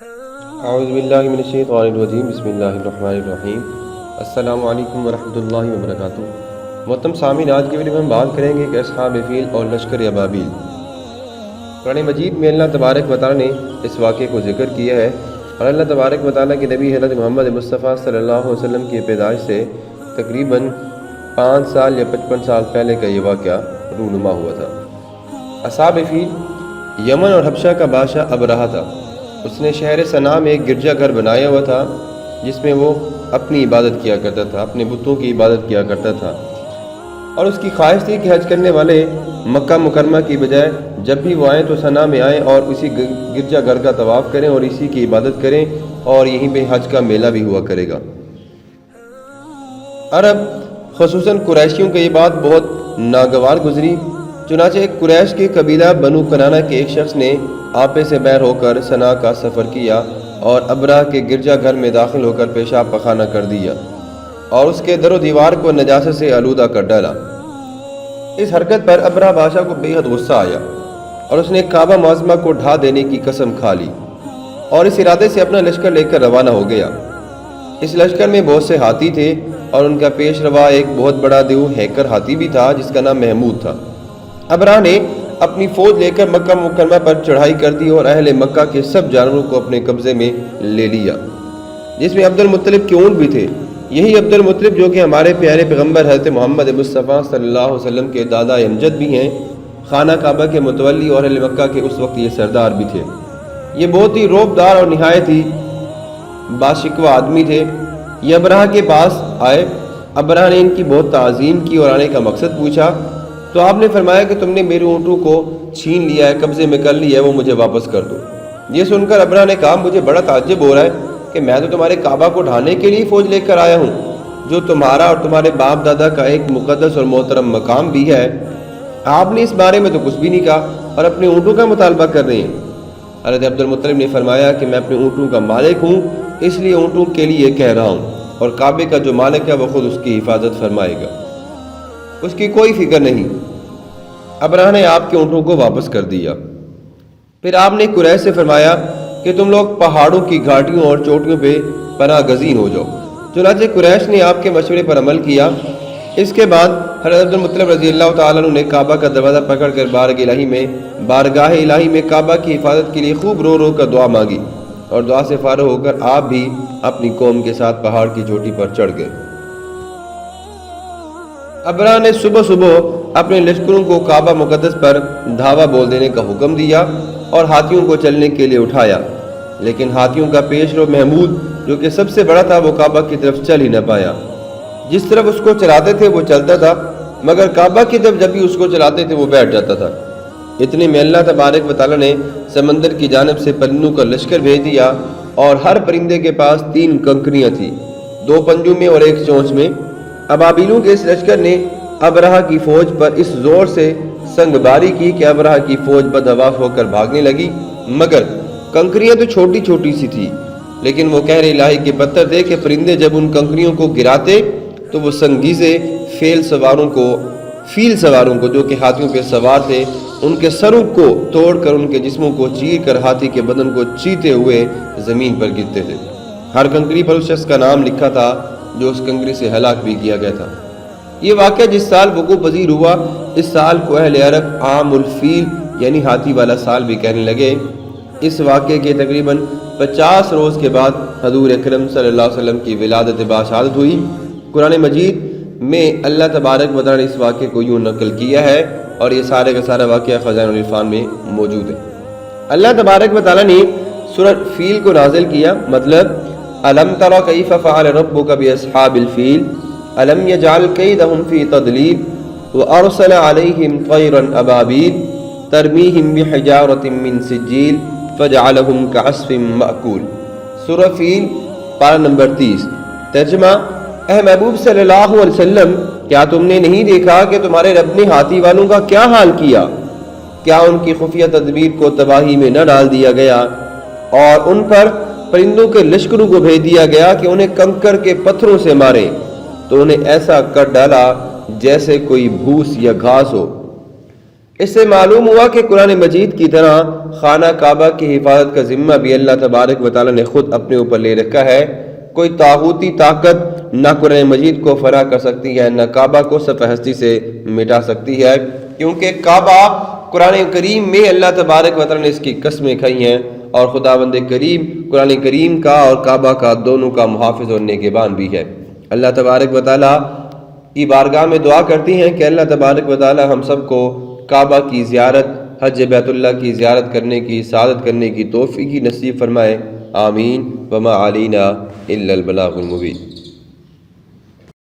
اعوذ باللہ من الشیطان الرجیم بسم اللہ الرحمن الرحیم السلام علیکم ورحمۃ اللہ وبرکاتہ۔ محترم سامعین، آج کی ویڈیو میں ہم بات کریں گے کہ اصحاب فیل اور لشکر ابابیل۔ قرآن مجید میں اللہ تبارک و تعالیٰ نے اس واقعے کو ذکر کیا ہے اور اللہ تبارک و تعالیٰ کے نبی حضرت محمد مصطفیٰ صلی اللہ علیہ وسلم کی پیدائش سے تقریباً 5 سال یا 55 سال پہلے کا یہ واقعہ رونما ہوا تھا۔ اصحاب فیل یمن اور حبشہ کا بادشاہ ابرہہ تھا۔ اس نے شہر صنعاء میں ایک گرجا گھر بنایا ہوا تھا جس میں وہ اپنی عبادت کیا کرتا تھا، اپنے بتوں کی عبادت کیا کرتا تھا، اور اس کی خواہش تھی کہ حج کرنے والے مکہ مکرمہ کی بجائے جب بھی وہ آئیں تو صنعاء میں آئیں اور اسی گرجا گھر کا طواف کریں اور اسی کی عبادت کریں، اور یہیں پہ حج کا میلہ بھی ہوا کرے گا۔ عرب خصوصاً قریشیوں کو یہ بات بہت ناگوار گزری، چنانچہ ایک قریش کے قبیلہ بنو کنانہ کے ایک شخص نے آپے سے بیر ہو کر صنعاء کا سفر کیا اور ابرہہ کے گرجا گھر میں داخل ہو کر پیشاب پخانہ کر دیا اور اس کے در و دیوار کو نجاست سے آلودہ کر ڈالا۔ اس حرکت پر ابرہہ بادشاہ کو بے حد غصہ آیا اور اس نے کعبہ معظمہ کو ڈھا دینے کی قسم کھا لی اور اس ارادے سے اپنا لشکر لے کر روانہ ہو گیا۔ اس لشکر میں بہت سے ہاتھی تھے اور ان کا پیش روا ایک بہت بڑا دیو ہیکر ہاتھی بھی تھا جس کا نام محمود تھا۔ ابرہہ نے اپنی فوج لے کر مکہ مکرمہ پر چڑھائی کر دی اور اہل مکہ کے سب جانوروں کو اپنے قبضے میں لے لیا، جس میں عبد المطلب کے اونٹ بھی تھے۔ یہی عبد المطلب جو کہ ہمارے پیارے پیغمبر حضرت محمد مصطفیٰ صلی اللہ علیہ وسلم کے دادا امجد بھی ہیں، خانہ کعبہ کے متولی اور اہل مکہ کے اس وقت یہ سردار بھی تھے۔ یہ بہت ہی رعبدار اور نہایت ہی باشکوہ آدمی تھے۔ یہ ابرہہ کے پاس آئے۔ ابرہہ نے ان کی بہت تعظیم کی اور آنے کا مقصد پوچھا تو آپ نے فرمایا کہ تم نے میرے اونٹوں کو چھین لیا ہے، قبضے میں کر لیا ہے، وہ مجھے واپس کر دو۔ یہ سن کر ابرہہ نے کہا مجھے بڑا تعجب ہو رہا ہے کہ میں تو تمہارے کعبہ کو ڈھانے کے لیے فوج لے کر آیا ہوں، جو تمہارا اور تمہارے باپ دادا کا ایک مقدس اور محترم مقام بھی ہے۔ آپ نے اس بارے میں تو کچھ بھی نہیں کہا اور اپنے اونٹوں کا مطالبہ کر رہے ہیں۔ حضرت عبد المطلب نے فرمایا کہ میں اپنے اونٹوں کا مالک ہوں، اس لیے اونٹوں کے لیے کہہ رہا ہوں، اور کعبے کا جو مالک ہے وہ خود اس کی حفاظت فرمائے گا، اس کی کوئی فکر نہیں۔ ابرہہ نے آپ کے اونٹوں کو واپس کر دیا۔ پھر آپ نے قریش سے فرمایا کہ تم لوگ پہاڑوں کی گھاٹیوں اور چوٹیوں پہ پناہ گزین ہو جاؤ۔ چنانچہ قریش نے آپ کے مشورے پر عمل کیا۔ اس کے بعد حضرت عبد المطلب رضی اللہ تعالیٰ عنہ نے کعبہ کا دروازہ پکڑ کر بارگاہ الہی میں کعبہ کی حفاظت کے لیے خوب رو رو کر دعا مانگی، اور دعا سے فارغ ہو کر آپ بھی اپنی قوم کے ساتھ پہاڑ کی چوٹی پر چڑھ گئے۔ ابرہہ نے صبح صبح اپنے لشکروں کو کعبہ مقدس پر دھاوا بول دینے کا حکم دیا اور ہاتھیوں کو چلنے کے لیے اٹھایا، لیکن ہاتھیوں کا پیش رو محمود جو کہ سب سے بڑا تھا وہ کعبہ کی طرف چل ہی نہ پایا۔ جس طرف اس کو چلاتے تھے وہ چلتا تھا، مگر کعبہ کی طرف جب بھی اس کو چلاتے تھے وہ بیٹھ جاتا تھا۔ اتنے میں اللہ تبارک و تعالیٰ نے سمندر کی جانب سے پرندوں کا لشکر بھیج دیا، اور ہر پرندے کے پاس 3 کنکریاں تھیں، 2 پنجوں میں اور 1 چونچ میں۔ ابابیلوں کے اس لشکر نے ابرہہ کی فوج پر اس زور سے سنگ باری کی کہ ابرہہ کی فوج بدحواس ہو کر بھاگنے لگی، مگر کنکریاں تو چھوٹی چھوٹی سی تھی، لیکن وہ قہر الہی کے پتھر تھے کہ پرندے جب ان کنکریوں کو گراتے تو وہ سنگیزے فیل سواروں کو جو کہ ہاتھیوں پہ سوار تھے ان کے سروں کو توڑ کر ان کے جسموں کو چیر کر ہاتھی کے بدن کو چیتے ہوئے زمین پر گرتے تھے۔ ہر کنکری پر اس شخص کا نام لکھا تھا جو اس کنکری سے ہلاک بھی کیا گیا تھا۔ یہ واقعہ جس سال وقوع پذیر ہوا، اس سال کو اہل عرب عام الفیل یعنی ہاتھی والا سال بھی کہنے لگے۔ اس واقعے کے تقریباً 50 روز کے بعد حضور اکرم صلی اللہ علیہ وسلم کی ولادت باشہادت ہوئی۔ قرآن مجید میں اللہ تبارک و تعالیٰ نے اس واقعے کو یوں نقل کیا ہے، اور یہ سارے کا سارا واقعہ خزائن العرفان میں موجود ہے۔ اللہ تبارک و تعالیٰ نے سورۃ فیل کو نازل کیا، مطلب الم تر کیف فعل ربک باصحاب الفیل الم یجعل کیدہم فی تضلیل وارسل علیہم طیرا ابابیل ترمیہم بحجارۃ من سجیل فجعلہم کعصف مأکول۔ سورہ فیل پارہ نمبر 30۔ ترجمہ: اے محبوب صلی اللہ علیہ وسلم، کیا تم نے نہیں دیکھا کہ تمہارے رب نے ہاتھی والوں کا کیا حال کیا؟ کیا ان کی خفیہ تدبیر کو تباہی میں نہ ڈال دیا گیا اور ان پر پرندوں کے لشکروں کو بھیج دیا گیا کہ انہیں کنکر کے پتھروں سے مارے تو انہیں ایسا کر ڈالا جیسے کوئی بھوس یا گھاس ہو۔ اس سے معلوم ہوا کہ قرآن مجید کی طرح خانہ کعبہ کی حفاظت کا ذمہ بھی اللہ تبارک و تعالیٰ نے خود اپنے اوپر لے رکھا ہے۔ کوئی طاغوتی طاقت نہ قرآن مجید کو فنا کر سکتی ہے، نہ کعبہ کو صفحہ ہستی سے مٹا سکتی ہے، کیونکہ کعبہ قرآن کریم میں اللہ تبارک و تعالیٰ نے اس کی قسمیں کھائی ہیں، اور خداوند کریم قرآن کریم کا اور کعبہ کا دونوں کا محافظ اور نگہبان بھی ہے۔ اللہ تبارک و تعالیٰ کی بارگاہ میں دعا کرتی ہیں کہ اللہ تبارک و تعالیٰ ہم سب کو کعبہ کی زیارت، حج بیت اللہ کی زیارت کرنے کی سعادت کرنے کی توفیق نصیب فرمائے، آمین۔ وما علینا الا البلاغ المبین۔